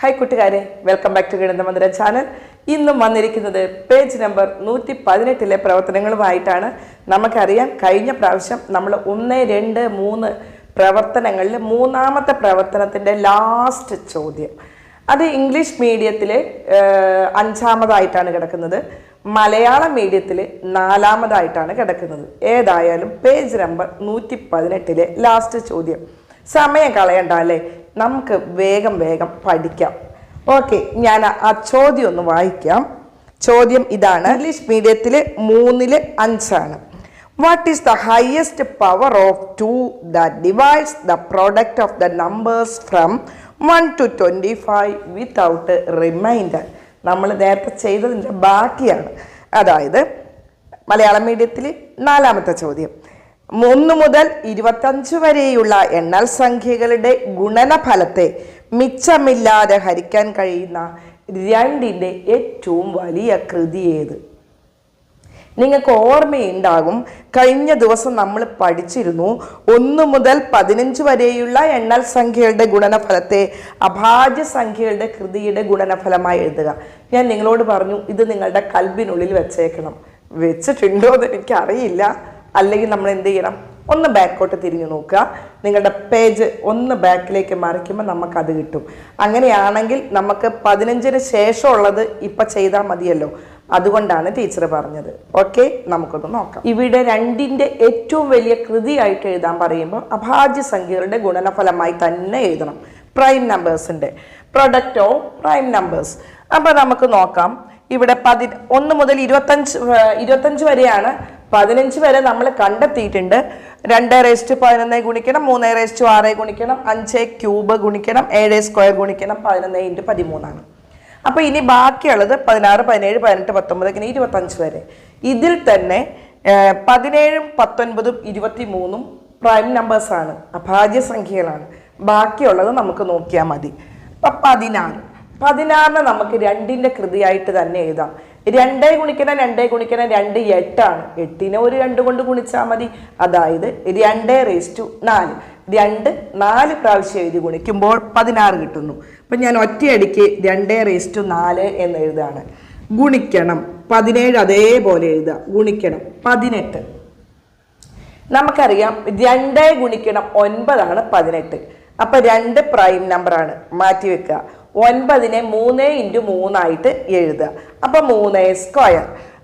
Hi കൂട്ടുകാരെ, welcome back to ഗണിതമന്ദിര channel. ഇന്നും വന്നിരിക്കുന്നത് പേജ് നമ്പർ 118 പ്രവർത്തനങ്ങളുമായിട്ടാണ്. നമുക്കറിയാം, കഴിഞ്ഞ പ്രാവശ്യം നമ്മൾ 1, 2, 3 പ്രവർത്തനങ്ങളിൽ മൂന്നാമത്തെ പ്രവർത്തനത്തിൻ്റെ ലാസ്റ്റ് ചോദ്യം, അത് ഇംഗ്ലീഷ് മീഡിയത്തിൽ 5ാമതായിട്ടാണ് കിടക്കുന്നത്, മലയാളം മീഡിയത്തിൽ 4ാമതായിട്ടാണ് കിടക്കുന്നത്. ഏതായാലും പേജ് നമ്പർ 118 ലാസ്റ്റ് ചോദ്യം. സമയം കളയണ്ട അല്ലേ, നമുക്ക് വേഗം പഠിക്കാം. ഓക്കെ, ഞാൻ ആ ചോദ്യം ഒന്ന് വായിക്കാം. ചോദ്യം ഇതാണ്. ഇംഗ്ലീഷ് മീഡിയത്തിൽ 3ൽ 5 what is the highest power of 2 that divides the product of the numbers from 1 to 25 without remainder. നമ്മൾ നേരത്തെ ചെയ്തതിൻ്റെ ബാക്കിയാണ്. അതായത് മലയാളം മീഡിയത്തിൽ 4ാമത്തെ ചോദ്യം, 1 മുതൽ 25 വരെയുള്ള എണ്ണൽ സംഖ്യകളുടെ ഗുണനഫലത്തെ മിച്ചമില്ലാതെ ഹരിക്കാൻ കഴിയുന്ന 2ന്റെ ഏറ്റവും വലിയ കൃതി ഏത്? നിങ്ങൾക്ക് ഓർമ്മയുണ്ടാകും, കഴിഞ്ഞ ദിവസം നമ്മൾ പഠിച്ചിരുന്നു 1 മുതൽ 15 വരെയുള്ള എണ്ണൽ സംഖ്യകളുടെ ഗുണനഫലത്തെ അഭാജ്യ സംഖ്യകളുടെ കൃതിയുടെ ഗുണനഫലമായി എഴുതുക. ഞാൻ നിങ്ങളോട് പറഞ്ഞു, ഇത് നിങ്ങളുടെ കൽബിനുള്ളിൽ വെച്ചേക്കണം. വെച്ചിട്ടുണ്ടോ എന്ന് എനിക്കറിയില്ല. അല്ലെങ്കിൽ നമ്മൾ എന്ത് ചെയ്യണം, ഒന്ന് ബാക്കോട്ട് തിരിഞ്ഞു നോക്കുക. നിങ്ങളുടെ പേജ് ഒന്ന് ബാക്കിലേക്ക് മറിക്കുമ്പോൾ നമുക്കത് കിട്ടും. അങ്ങനെയാണെങ്കിൽ നമുക്ക് 15ന് ശേഷമുള്ളത് ഇപ്പം ചെയ്താൽ മതിയല്ലോ. അതുകൊണ്ടാണ് ടീച്ചർ പറഞ്ഞത്. ഓക്കെ, നമുക്കൊന്ന് നോക്കാം. ഇവിടെ 2ന്റെ ഏറ്റവും വലിയ കൃതിയായിട്ട് എഴുതാൻ പറയുമ്പോൾ അഭാജ്യ സംഖ്യകളുടെ ഗുണനഫലമായി തന്നെ എഴുതണം. പ്രൈം നമ്പേഴ്സിൻ്റെ പ്രൊഡക്റ്റ് ഓഫ് പ്രൈം നമ്പേഴ്സ്. അപ്പോൾ നമുക്ക് നോക്കാം. ഇവിടെ 1 മുതൽ 25 വരെയാണ്. 15 വരെ നമ്മൾ കണ്ടെത്തിയിട്ടുണ്ട്. 2^11 ഗുണിക്കണം, 3^6 ഗുണിക്കണം, 5³ ഗുണിക്കണം, 7² ഗുണിക്കണം, 11 × 13. അപ്പോൾ ഇനി ബാക്കിയുള്ളത് 16, 17, 18, 19 ഇങ്ങനെ 25 വരെ. ഇതിൽ തന്നെ 17, 19, 23 പ്രൈം നമ്പേഴ്സാണ്, അഭാജ്യ സംഖ്യകളാണ്. ബാക്കിയുള്ളത് നമുക്ക് നോക്കിയാൽ മതി. അപ്പം 16 നമുക്ക് 2ന്റെ കൃതിയായിട്ട് തന്നെ എഴുതാം. 2 ഗുണിക്കണം 2 ഗുണിക്കണം 2 8 8നെ ഒരു 2 കൊണ്ട് ഗുണിച്ചാൽ മതി. അതായത് 2^4. 2 4 പ്രാവശ്യം എഴുതി ഗുണിക്കുമ്പോൾ 16 കിട്ടുന്നു. അപ്പം ഞാൻ ഒറ്റയടിക്ക് 2^4 എന്ന് എഴുതാണ്. ഗുണിക്കണം 17, അതേപോലെ എഴുതുക. ഗുണിക്കണം 18. നമുക്കറിയാം 2 ഗുണിക്കണം 9 18. അപ്പം 2 പ്രൈം നമ്പറാണ്, മാറ്റിവെക്കുക. 9നെ 3 × 3 ആയിട്ട് എഴുതുക. അപ്പം 3²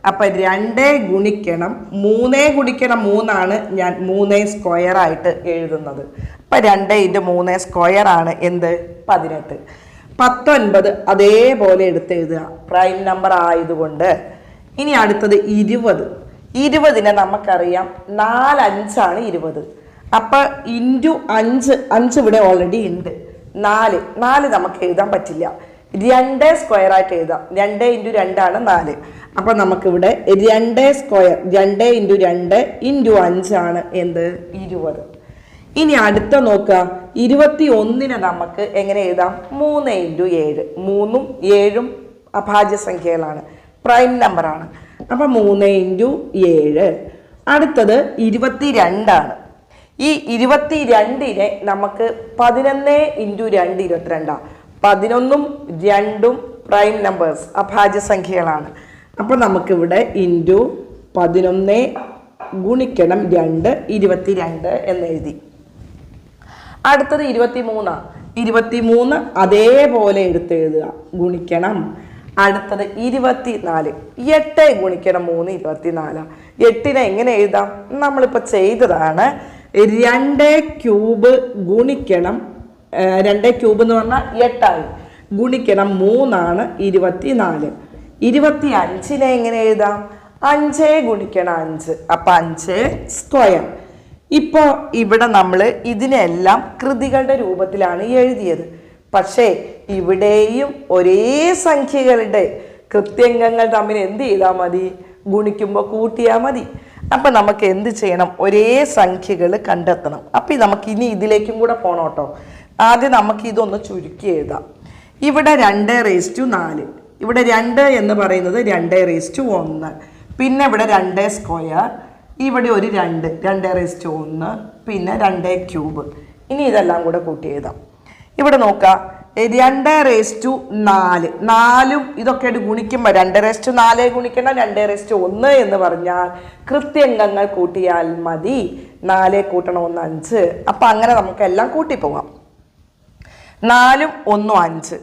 അപ്പം 2 ഗുണിക്കണം 3 ഗുണിക്കണം 3 ഞാൻ 3² ആയിട്ട് എഴുതുന്നത്. അപ്പം 2 × 3² എന്ത്? 18. 19 അതേപോലെ എടുത്ത് എഴുതുക, പ്രൈം നമ്പർ ആയതുകൊണ്ട്. ഇനി അടുത്തത് 20. 20നെ നമുക്കറിയാം 4 5 20. അപ്പം × 5 ഇവിടെ ഓൾറെഡി ഉണ്ട്. 4 നമുക്ക് എഴുതാൻ പറ്റില്ല. 2² ആയിട്ട് എഴുതാം. 2 × 2 4. അപ്പം നമുക്കിവിടെ 2² 2 × 2 × 5 എന്ത്? 20. ഇനി അടുത്ത നോക്കുക. 21നെ നമുക്ക് എങ്ങനെ എഴുതാം? 3 × 7. 3ഉം 7ഉം അഭാജ്യ സംഖ്യകളാണ്, പ്രൈം നമ്പറാണ്. അപ്പം 3 × 7. അടുത്തത് 22. ഈ 22നെ നമുക്ക് 11 × 2 22. 11ഉം 2ഉം പ്രൈം നമ്പേഴ്സ്, അഭാജ്യ സംഖ്യകളാണ്. അപ്പോൾ നമുക്കിവിടെ × 11 ഗുണിക്കണം 2 22 എന്ന് എഴുതി. അടുത്തത് 23. 23 അതേപോലെ എടുത്ത് എഴുതുക, ഗുണിക്കണം. അടുത്തത് 24. 8 ഗുണിക്കണം 3 24. 8നെ എങ്ങനെ എഴുതാം? നമ്മളിപ്പോൾ ചെയ്തതാണ്. 2³ ഗുണിക്കണം 2³ എന്ന് പറഞ്ഞാൽ 8 ഗുണിക്കണം 3 24. 25നെ എങ്ങനെ എഴുതാം? 5 ഗുണിക്കണം 5 അപ്പം 5². ഇപ്പോൾ ഇവിടെ നമ്മൾ ഇതിനെല്ലാം കൃതികളുടെ രൂപത്തിലാണ് എഴുതിയത്. പക്ഷേ ഇവിടെയും ഒരേ സംഖ്യകളുടെ കൃത്യംഗങ്ങൾ തമ്മിൽ എന്ത് ചെയ്താൽ മതി? ഗുണിക്കുമ്പോൾ കൂട്ടിയാൽ മതി. അപ്പം നമുക്ക് എന്ത് ചെയ്യണം? ഒരേ സംഖ്യകൾ കണ്ടെത്തണം. അപ്പം നമുക്ക് ഇനി ഇതിലേക്കും കൂടെ പോകണം കേട്ടോ. ആദ്യം നമുക്ക് ഇതൊന്ന് ചുരുക്കി എഴുതാം. ഇവിടെ 2^4. ഇവിടെ 2 എന്ന് പറയുന്നത് 2^1. പിന്നെ ഇവിടെ 2². ഇവിടെ ഒരു 2 2^1. പിന്നെ 2³ ഇനി ഇതെല്ലാം കൂടെ കൂട്ടി എഴുതാം. ഇവിടെ നോക്കാം, 2/4 4ഉം ഇതൊക്കെ ആയിട്ട് ഗുണിക്കുമ്പോൾ 2/4 ഗുണിക്കണം 2/1 എന്ന് പറഞ്ഞാൽ കൃത്യംഗങ്ങൾ കൂട്ടിയാൽ മതി. 4 കൂട്ടണം 1 5. അപ്പം അങ്ങനെ നമുക്കെല്ലാം കൂട്ടിപ്പോവാം. 4ഉം 1ഉം 5,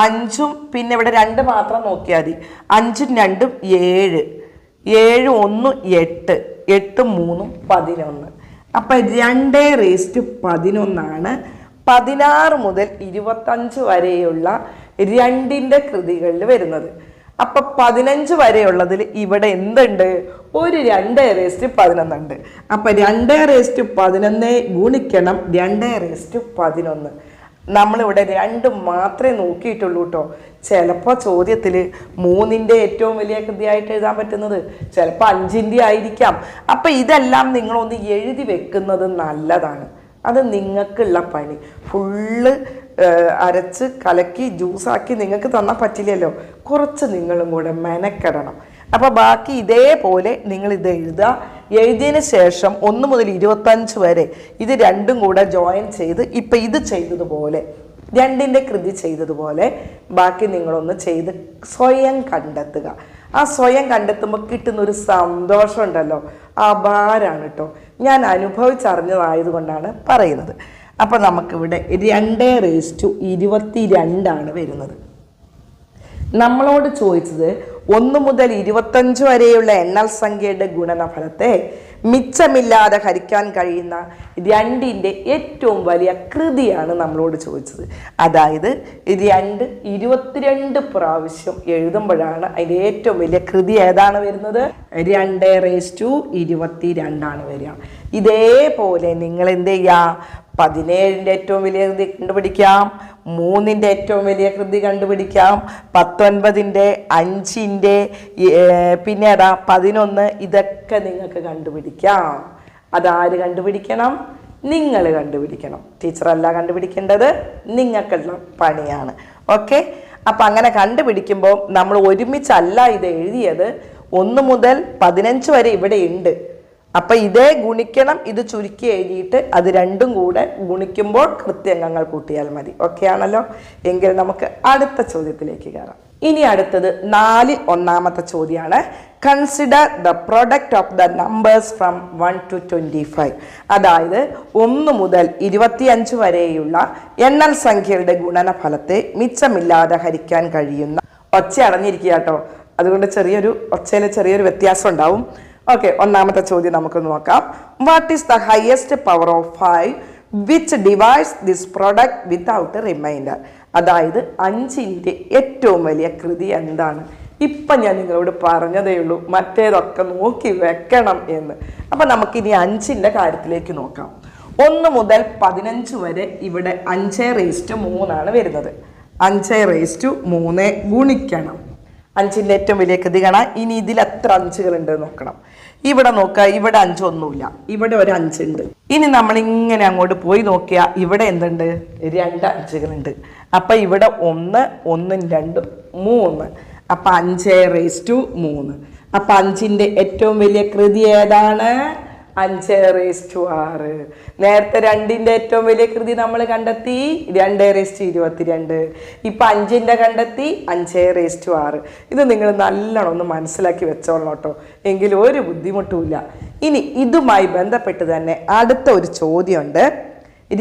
5ഉം പിന്നെ ഇവിടെ 2 മാത്രം നോക്കിയാൽ മതി. 5ഉം 2ഉം 7, 7ഉം 1ഉം 8, 8ഉം 3ഉം 11. അപ്പം 2/11 16 മുതൽ 25 വരെയുള്ള 2ൻ്റെ കൃതികളിൽ വരുന്നത്. അപ്പം 15 വരെയുള്ളതിൽ ഇവിടെ എന്തുണ്ട്? ഒരു 2/11 ഉണ്ട്. അപ്പം 2/11 ഗുണിക്കണം 2/11. നമ്മളിവിടെ 2 മാത്രമേ നോക്കിയിട്ടുള്ളൂ കേട്ടോ. ചിലപ്പോൾ ചോദ്യത്തിൽ 3ൻ്റെ ഏറ്റവും വലിയ കൃതിയായിട്ട് എഴുതാൻ പറ്റുന്നത്, ചിലപ്പോൾ 5ൻ്റെ ആയിരിക്കാം. അപ്പം ഇതെല്ലാം നിങ്ങളൊന്ന് എഴുതി വെക്കുന്നത് നല്ലതാണ്. അത് നിങ്ങൾക്കുള്ള പണി. ഫുള്ള് അരച്ച് കലക്കി ജ്യൂസാക്കി നിങ്ങൾക്ക് തന്നാൽ പറ്റില്ലല്ലോ. കുറച്ച് നിങ്ങളും കൂടെ മെനക്കെടണം. അപ്പോൾ ബാക്കി ഇതേപോലെ നിങ്ങളിത് എഴുതുക. എഴുതിയതിന് ശേഷം 1 മുതൽ 25 വരെ ഇത് രണ്ടും കൂടെ ജോയിൻ ചെയ്ത് ഇപ്പം ഇത് ചെയ്തതുപോലെ 2ൻ്റെ കൃതി ചെയ്തതുപോലെ ബാക്കി നിങ്ങളൊന്ന് ചെയ്ത് സ്വയം കണ്ടെത്തുക. ആ സ്വയം കണ്ടെത്തുമ്പോൾ കിട്ടുന്നൊരു സന്തോഷം ഉണ്ടല്ലോ, അപാരാണ് കേട്ടോ. ഞാൻ അനുഭവിച്ചറിഞ്ഞതായതുകൊണ്ടാണ് പറയുന്നത്. അപ്പം നമുക്കിവിടെ 2/22 വരുന്നത്. നമ്മളോട് ചോദിച്ചത് 1 മുതൽ 25 വരെയുള്ള എണ്ണൽ സംഖ്യയുടെ ഗുണനഫലത്തെ മിച്ചമില്ലാതെ ഹരിക്കാൻ കഴിയുന്ന 2ൻ്റെ ഏറ്റവും വലിയ കൃതിയാണ് നമ്മളോട് ചോദിച്ചത്. അതായത് 22 പ്രാവശ്യം എഴുതുമ്പോഴാണ് അതിൻ്റെ ഏറ്റവും വലിയ കൃതി ഏതാണ് വരുന്നത്? 2/22 വരിക. ഇതേപോലെ നിങ്ങൾ എന്ത് ചെയ്യുക? 17ൻ്റെ ഏറ്റവും വലിയ കൃതി കണ്ടുപിടിക്കാം, 3ൻ്റെ ഏറ്റവും വലിയ കൃതി കണ്ടുപിടിക്കാം, 19ൻ്റെ, 5ൻ്റെ, പിന്നെ 11, ഇതൊക്കെ നിങ്ങൾക്ക് കണ്ടുപിടിക്കാം. അതാര് കണ്ടുപിടിക്കണം? നിങ്ങൾ കണ്ടുപിടിക്കണം. ടീച്ചറല്ല കണ്ടുപിടിക്കേണ്ടത്, നിങ്ങൾക്കുള്ള പണിയാണ്. ഓക്കെ. അപ്പം അങ്ങനെ കണ്ടുപിടിക്കുമ്പോൾ നമ്മൾ ഒരുമിച്ചല്ല ഇത് എഴുതിയത്. 1 മുതൽ 15 വരെ ഇവിടെ ഉണ്ട്. അപ്പം ഇതേ ഗുണിക്കണം, ഇത് ചുരുക്കി എഴുതിയിട്ട് അത് രണ്ടും കൂടെ ഗുണിക്കുമ്പോൾ കൃത്യംഗങ്ങൾ കൂട്ടിയാൽ മതി. ഓക്കെ ആണല്ലോ? എങ്കിൽ നമുക്ക് അടുത്ത ചോദ്യത്തിലേക്ക് കയറാം. ഇനി അടുത്തത് 4 ഒന്നാമത്തെ ചോദ്യമാണ്. Consider the product of the numbers from 1 to 25. അതായത് 1 മുതൽ 25 വരെയുള്ള എണ്ണൽ സംഖ്യയുടെ ഗുണനഫലത്തെ മിച്ചമില്ലാതെ ഹരിക്കാൻ കഴിയുന്ന, ഒച്ച അടഞ്ഞിരിക്കുക കേട്ടോ, അതുകൊണ്ട് ഒച്ചയിൽ ചെറിയൊരു വ്യത്യാസം ഉണ്ടാവും. ഓക്കെ, ഒന്നാമത്തെ ചോദ്യം നമുക്ക് നോക്കാം. What is the highest power of 5 which divides this product without remainder? അതായത് 5ൻ്റെ ഏറ്റവും വലിയ കൃതി എന്താണ്? ഇപ്പം ഞാൻ നിങ്ങളോട് പറഞ്ഞതേ ഉള്ളൂ, മറ്റേതൊക്കെ നോക്കി വെക്കണം എന്ന്. അപ്പം നമുക്കിനി 5ൻ്റെ കാര്യത്തിലേക്ക് നോക്കാം. 1 മുതൽ 15 വരെ ഇവിടെ 5/3 വരുന്നത്. 5/3 ഗുണിക്കണം 5ൻ്റെ ഏറ്റവും വലിയ കൃതി കാണാം. ഇനി ഇതിൽ എത്ര 5കളുണ്ട് നോക്കണം. ഇവിടെ നോക്കുക, ഇവിടെ 5 ഒന്നുമില്ല, ഇവിടെ ഒരു 5 ഉണ്ട്. ഇനി നമ്മളിങ്ങനെ അങ്ങോട്ട് പോയി നോക്കിയാൽ ഇവിടെ എന്തുണ്ട്? 2 5കളുണ്ട്. അപ്പം ഇവിടെ 1, 1, 2, 3. അപ്പം 5/3. അപ്പം 5ൻ്റെ ഏറ്റവും വലിയ കൃതി ഏതാണ്? 5/6. നേരത്തെ 2ൻ്റെ ഏറ്റവും വലിയ കൃതി നമ്മൾ കണ്ടെത്തി 2/22. ഇപ്പം 5ൻ്റെ കണ്ടെത്തി 5/6. ഇത് നിങ്ങൾ നല്ലോണം ഒന്ന് മനസ്സിലാക്കി വെച്ചോളണം കേട്ടോ, എങ്കിലും ഒരു ബുദ്ധിമുട്ടുമില്ല. ഇനി ഇതുമായി ബന്ധപ്പെട്ട് തന്നെ അടുത്ത ഒരു ചോദ്യമുണ്ട്,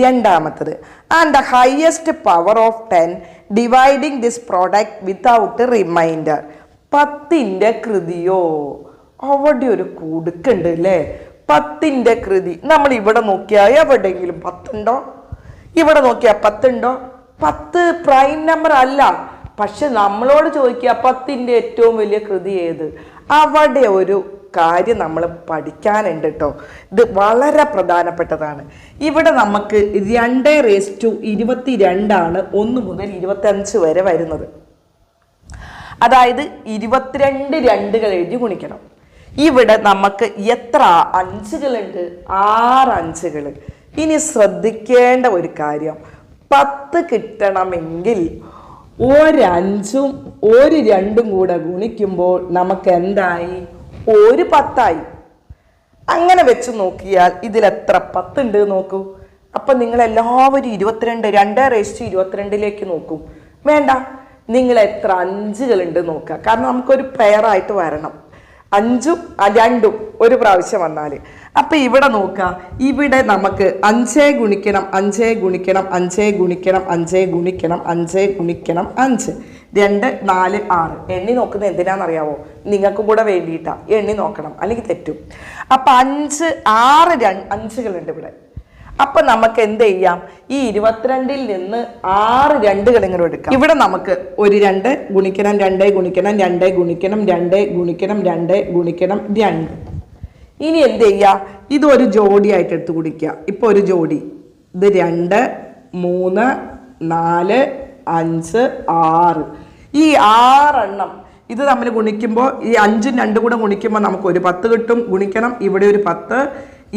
രണ്ടാമത്തത്. And the highest power of 10 dividing this product without remainder. 10ൻ്റെ കൃതിയോ? അവിടെ ഒരു കുടുക്കുണ്ട് അല്ലേ? 10ൻ്റെ കൃതി നമ്മൾ ഇവിടെ നോക്കിയാൽ എവിടെയെങ്കിലും 10 ഉണ്ടോ? ഇവിടെ നോക്കിയാൽ 10 ഉണ്ടോ? 10 പ്രൈം നമ്പർ അല്ല. പക്ഷെ നമ്മളോട് ചോദിക്കുക 10ൻ്റെ ഏറ്റവും വലിയ കൃതി ഏത്? അവിടെ ഒരു കാര്യം നമ്മൾ പഠിക്കാനുണ്ട് കേട്ടോ. ഇത് വളരെ പ്രധാനപ്പെട്ടതാണ്. ഇവിടെ നമുക്ക് 2/22 1 മുതൽ 25 വരെ വരുന്നത്. അതായത് 22 2കൾ എഴുതി ഗുണിക്കണം. ഇവിടെ നമുക്ക് എത്ര 5കളുണ്ട്? 6 5കൾ. ഇനി ശ്രദ്ധിക്കേണ്ട ഒരു കാര്യം, 10 കിട്ടണമെങ്കിൽ ഒരു 5ഉം ഒരു 2ഉം കൂടെ ഗുണിക്കുമ്പോൾ നമുക്ക് എന്തായി? ഒരു 10 ആയി. അങ്ങനെ വെച്ച് നോക്കിയാൽ ഇതിൽ എത്ര 10 ഉണ്ട് നോക്കൂ. അപ്പം നിങ്ങളെല്ലാവരും 22 2:22 നോക്കും. വേണ്ട, നിങ്ങൾ എത്ര അഞ്ചുകളുണ്ട് നോക്കുക. കാരണം നമുക്കൊരു പെയറായിട്ട് വരണം. 5ഉം 2ഉം ഒരു പ്രാവശ്യം വന്നാൽ. അപ്പം ഇവിടെ നോക്കുക, ഇവിടെ നമുക്ക് 5 ഗുണിക്കണം 5 ഗുണിക്കണം 5 ഗുണിക്കണം 5 ഗുണിക്കണം 5 ഗുണിക്കണം 5 2 4 6 എണ്ണി നോക്കുന്നത് എന്തിനാണെന്നറിയാവോ? നിങ്ങൾക്കും കൂടെ വേണ്ടിയിട്ടാണ്. എണ്ണി നോക്കണം, അല്ലെങ്കിൽ തെറ്റും. അപ്പം 5 6 അഞ്ചുകളുണ്ട് ഇവിടെ. അപ്പം നമുക്ക് എന്ത് ചെയ്യാം? ഈ 22-ൽ നിന്ന് 6 2കൾ ഇങ്ങനെ എടുക്കാം. ഇവിടെ നമുക്ക് ഒരു 2 ഗുണിക്കണം 2 ഗുണിക്കണം 2 ഗുണിക്കണം 2 ഗുണിക്കണം 2 ഗുണിക്കണം 2. ഇനി എന്ത് ചെയ്യാം? ഇതൊരു ജോഡിയായിട്ട് എടുത്ത് കുടിക്കുക. ഇപ്പോൾ ഒരു ജോഡി, ഇത് 2 3 4 5 6. ഈ 6 എണ്ണം ഇത് തമ്മിൽ ഗുണിക്കുമ്പോൾ ഈ 5ഉം 2 കൂടെ ഗുണിക്കുമ്പോൾ നമുക്ക് ഒരു 10 കിട്ടും. ഗുണിക്കണം, ഇവിടെ ഒരു 10,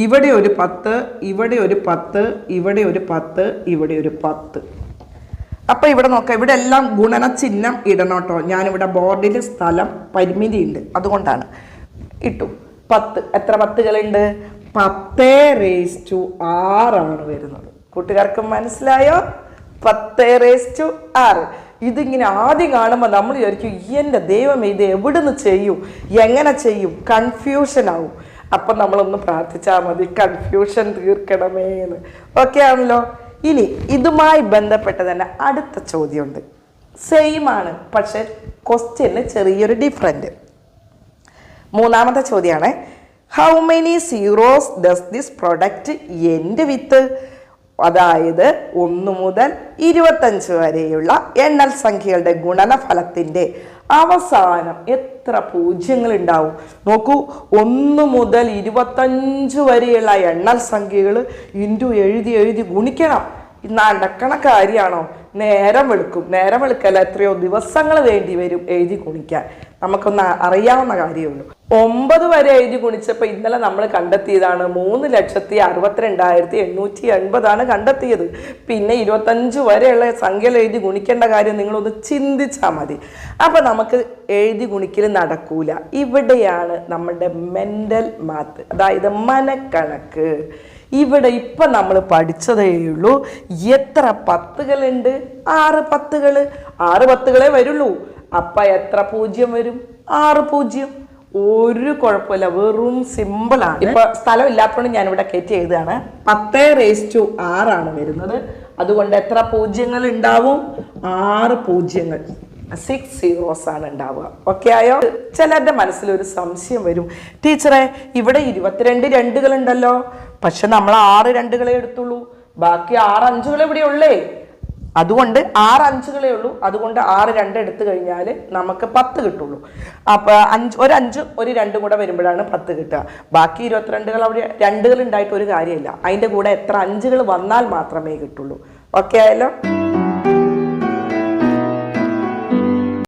ഇവിടെ ഒരു 10, ഇവിടെ ഒരു 10, ഇവിടെ ഒരു 10, ഇവിടെ ഒരു 10. അപ്പം ഇവിടെ നോക്കാം, ഇവിടെ എല്ലാം ഗുണന ചിഹ്നം ഇടണം കേട്ടോ. ഞാനിവിടെ ബോർഡിൽ സ്ഥലം പരിമിതി ഉണ്ട്, അതുകൊണ്ടാണ് ഇട്ടു. 10 എത്ര 10കളുണ്ട്? 10⁻6 വരുന്നത്. കൂട്ടുകാർക്ക് മനസ്സിലായോ? 10⁻6. ഇതിങ്ങനെ ആദ്യം കാണുമ്പോൾ നമ്മൾ വിചാരിക്കും, എൻ്റെ ദൈവം ഇത് എവിടുന്ന് ചെയ്യും, എങ്ങനെ ചെയ്യും, കൺഫ്യൂഷൻ ആവും. അപ്പം നമ്മളൊന്ന് പ്രാർത്ഥിച്ചാൽ മതി, കൺഫ്യൂഷൻ തീർക്കണമേ എന്ന്. ഓക്കെ ആണല്ലോ. ഇനി ഇതുമായി ബന്ധപ്പെട്ട് തന്നെ അടുത്ത ചോദ്യമുണ്ട്. സെയിം ആണ്, പക്ഷെ ക്വസ്റ്റ്യന് ചെറിയൊരു ഡിഫറൻറ്റ്. മൂന്നാമത്തെ ചോദ്യമാണ്, how many zeros does this product end with? അതായത് 1 മുതൽ 25 വരെയുള്ള എണ്ണൽ സംഖ്യകളുടെ ഗുണനഫലത്തിൻ്റെ അവസാനം എത്ര പൂജ്യങ്ങൾ ഉണ്ടാവും? നോക്കൂ, 1 മുതൽ 25 വരെയുള്ള എണ്ണൽ സംഖ്യകൾ ഇൻറ്റു എഴുതി ഗുണിക്കണം. നടക്കണ കാര്യമാണോ? നേരം വെളുക്കും. നേരം വെളുക്കല്ല, എത്രയോ ദിവസങ്ങൾ വേണ്ടി വരും എഴുതി ഗുണിക്കാൻ. നമുക്കൊന്ന് അറിയാവുന്ന കാര്യമുള്ളൂ. 9 വരെ എഴുതി ഗുണിച്ചപ്പോൾ ഇന്നലെ നമ്മൾ കണ്ടെത്തിയതാണ് 3,62,880 കണ്ടെത്തിയത്. പിന്നെ 25 വരെയുള്ള സംഖ്യകൾ എഴുതി ഗുണിക്കേണ്ട കാര്യം നിങ്ങളൊന്ന് ചിന്തിച്ചാൽ മതി. അപ്പം നമുക്ക് എഴുതി ഗുണിക്കൽ നടക്കൂല. ഇവിടെയാണ് നമ്മുടെ മെൻ്റൽ മാത്ത്, അതായത് മനക്കണക്ക്. ഇവിടെ ഇപ്പം നമ്മൾ പഠിച്ചതേ ഉള്ളൂ. എത്ര 10കളുണ്ട്? 6 10കൾ. 6 10കളെ വരുള്ളൂ. അപ്പം എത്ര പൂജ്യം വരും? 6 പൂജ്യം. ഒരു കുഴപ്പമില്ല, വെറും സിമ്പിളാണ്. ഇപ്പൊ സ്ഥലം ഇല്ലാത്തതുകൊണ്ട് ഞാനിവിടെ കയറ്റി എഴുതുകയാണ്. 10⁻6 വരുന്നത്. അതുകൊണ്ട് എത്ര പൂജ്യങ്ങൾ ഉണ്ടാവും? 6 പൂജ്യങ്ങൾ, 6 സീറോസ് ആണ് ഉണ്ടാവുക. ഓക്കെ ആയോ? ചിലരുടെ മനസ്സിലൊരു സംശയം വരും, ടീച്ചറെ ഇവിടെ 22 2കളുണ്ടല്ലോ, പക്ഷെ നമ്മൾ 6 2കളെ എടുത്തുള്ളൂ, ബാക്കി 6 5കൾ ഇവിടെ ഉള്ളേ. അതുകൊണ്ട് 6 5കളേ ഉള്ളൂ. അതുകൊണ്ട് 6 2 എടുത്തു കഴിഞ്ഞാൽ നമുക്ക് 10 കിട്ടുള്ളൂ. അപ്പോൾ ഒരു 5 ഒരു 2 കൂടെ വരുമ്പോഴാണ് 10 കിട്ടുക. ബാക്കി 22കൾ അവിടെ 2കൾ ഉണ്ടായിട്ട് ഒരു കാര്യമില്ല. അതിൻ്റെ കൂടെ എത്ര 5കൾ വന്നാൽ മാത്രമേ കിട്ടുള്ളൂ. ഓക്കെ ആയല്ലോ?